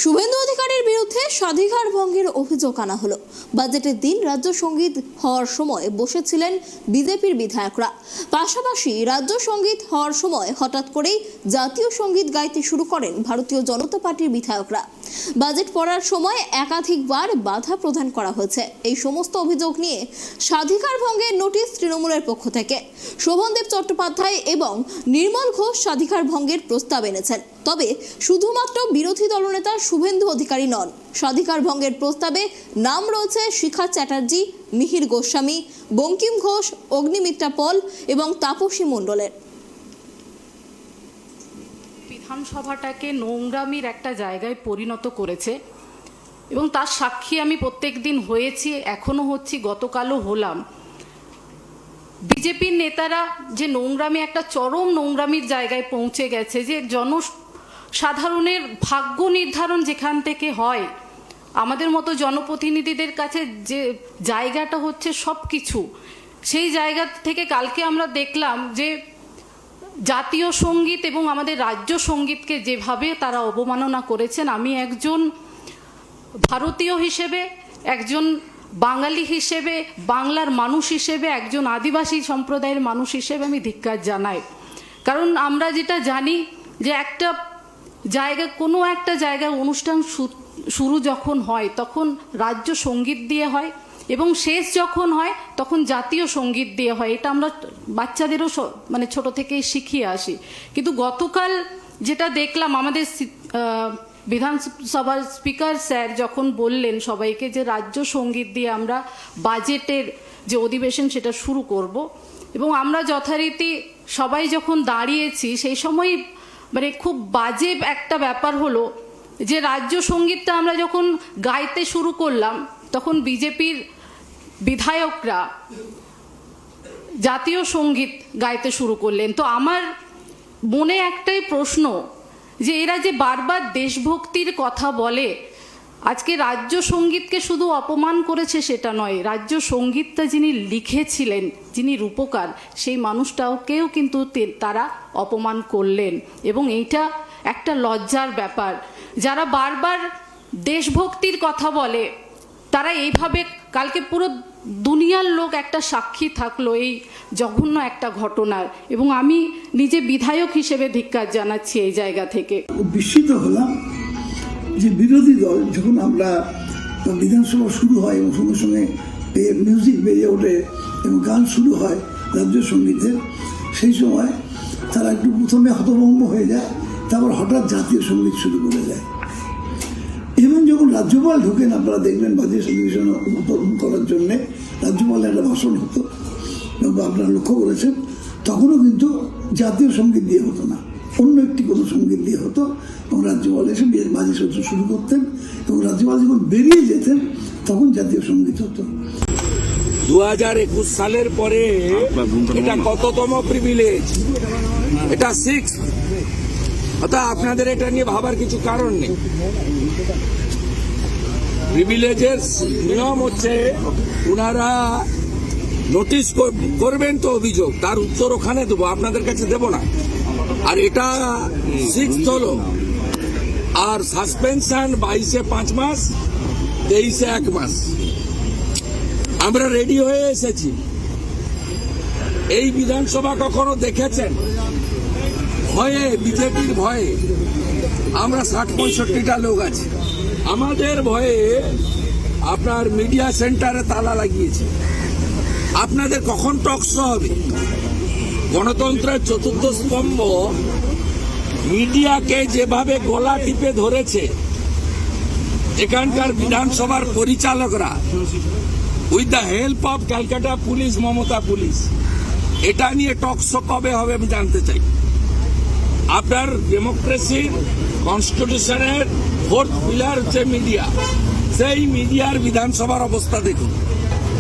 শুভেন্দু অধিকারীর বিরুদ্ধে স্বাধিকার ভঙ্গের অভিযোগ আনা হলো। বাজেটের দিন রাজ্য সঙ্গীত হওয়ার সময় বসেছিলেন বিজেপির বিধায়করা। পাশাপাশি রাজ্য সঙ্গীত হওয়ার সময় হঠাৎ করেই জাতীয় সঙ্গীত গাইতে শুরু করেন ভারতীয় জনতা পার্টির বিধায়করা। বাজেট পড়ার সময় একাধিকবার বাধা প্রদান করা হয়েছে। এই সমস্ত অভিযোগ নিয়ে স্বাধিকার ভঙ্গের নোটিশ তৃণমূলের পক্ষ থেকে শোভনদেব চট্টোপাধ্যায় এবং নির্মল ঘোষ স্বাধিকার ভঙ্গের প্রস্তাব এনেছেন। তবে শুধুমাত্র বিরোধী দলনেতা শুভেন্দু অধিকারী নন, স্বাধিকার ভঙ্গের প্রস্তাবে নাম রয়েছে শিখা চ্যাটার্জি, মিহির গোস্বামী, বঙ্কিম ঘোষ, অগ্নিমিত্রা পল এবং তাপসী মণ্ডলের। বিধানসভাটাকে নোংরামির একটা জায়গায় পরিণত করেছে এবং তার সাক্ষী আমি প্রত্যেক দিন হয়েছি, এখনো হচ্ছি, গতকালও হলাম। বিজেপির নেতারা যে নোংরামি, একটা চরম নোংরামির জায়গায় পৌঁছে গেছে, যে জনসাধারণের ভাগ্য নির্ধারণ যেখান থেকে হয়, আমাদের মতো জনপ্রতিনিধিদের কাছে যে জায়গাটা হচ্ছে সব কিছু, সেই জায়গা থেকে কালকে আমরা দেখলাম যে জাতীয় সঙ্গীত এবং আমাদের রাজ্য সঙ্গীতকে যেভাবে তারা অবমাননা করেছেন, আমি একজন ভারতীয় হিসেবে, একজন বাঙালি হিসেবে, বাংলার মানুষ হিসেবে, একজন আদিবাসী সম্প্রদায়ের মানুষ হিসেবে আমি ধিক্কার জানাই। কারণ আমরা যেটা জানি যে একটা জায়গা, কোনো একটা জায়গায় অনুষ্ঠান শুরু যখন হয় তখন রাজ্য সঙ্গীত দিয়ে হয় এবং শেষ যখন হয় তখন জাতীয় সঙ্গীত দিয়ে হয়। এটা আমরা বাচ্চাদেরও মানে ছোট থেকেই শিখিয়ে আসি। কিন্তু গতকাল যেটা দেখলাম, আমাদের বিধানসভার স্পিকার স্যার যখন বললেন সবাইকে যে রাজ্য সঙ্গীত দিয়ে আমরা বাজেটের যে অধিবেশন সেটা শুরু করব, এবং আমরা যথারীতি সবাই যখন দাঁড়িয়েছি সেই সময় মানে খুব বাজে একটা ব্যাপার হলো যে রাজ্য সঙ্গীতটা আমরা যখন গাইতে শুরু করলাম তখন বিজেপির বিধায়করা জাতীয় সঙ্গীত গাইতে শুরু করলেন। তো আমার মনে একটাই প্রশ্ন, যে এরা যে বারবার দেশভক্তির কথা বলে, আজকে রাজ্য সঙ্গীতকে শুধু অপমান করেছে সেটা নয়, রাজ্য সঙ্গীতটা যিনি লিখেছিলেন, যিনি রূপকার, সেই মানুষটাকেও কিন্তু তারা অপমান করলেন। এবং এইটা একটা লজ্জার ব্যাপার। যারা বারবার দেশভক্তির কথা বলে তারা এইভাবে, কালকে পুরো দুনিয়ার লোক একটা সাক্ষী থাকলো এই জঘন্য একটা ঘটনার, এবং আমি নিজে বিধায়ক হিসেবে ধিক্কার জানাচ্ছি এই জায়গা থেকে। বিস্মিত হলাম যে বিরোধী দল যখন আমরা বিধানসভা শুরু হয় এবং সঙ্গে সঙ্গে মিউজিক বেরিয়ে ওঠে এবং গান শুরু হয় রাজ্য সঙ্গীতের, সেই সময় তারা একটু প্রথমে হতভম্ব হয়ে যায়, তারপর হঠাৎ জাতীয় সঙ্গীত শুরু করে যায়। এবং যখন রাজ্যপাল ঢোকেন, আপনারা দেখবেন বাজেট অধিবেশন উদ্বোধন করার জন্যে রাজ্যপালের একটা ভাষণ হতো, এবং আপনারা লক্ষ্য করেছেন তখনও কিন্তু জাতীয় সঙ্গীত দিয়ে হতো না, অন্য একটি কোনো সঙ্গীত দিয়ে হতো। এবং রাজ্যপাল এসে বাজেট সত্র শুরু করতেন এবং রাজ্যপাল যখন বেরিয়ে যেতেন তখন জাতীয় সঙ্গীত হতো। 2021 সালের পরে এটা কততম প্রিভিলেজ? এটা 6। অর্থাৎ আপনাদের এটা নিয়ে ভাবার কিছু কারণ নেই। প্রিভিলেজের নিয়ম হচ্ছে ওনারা নোটিশ করবেন তো অভিযোগ, তার উত্তর ওখানে দেবো, আপনাদের কাছে দেব না। আর এটা 6th হলো। আর সাসপেনশন 22-এ 5 মাস, 23-এ 1 মাস। আমরা রেডি হয়ে এসেছি। এই বিধানসভা কখনো দেখেছেন? ভয়ে, বিজেপির ভয়ে আমরা 60-65টা লোক আছি। আমাদের ভয়ে আপনার মিডিয়া সেন্টারে তালা লাগিয়েছে। আপনাদের কখন টকশো হবে? গণতন্ত্রের চতুর্থ স্তম্ভ মিডিয়াকে যেভাবে গলা টিপে ধরেছে এখানকার বিধানসভার পরিচালকরা, with the help of Calcutta police, Mamata police, এটা নিয়ে টকশো কবে হবে আমি জানতে চাই। আপনার ডেমোক্রেসির কনস্টিটিউশনের 4th পিলার হচ্ছে মিডিয়া, সেই মিডিয়ার বিধানসভার অবস্থা দেখুন।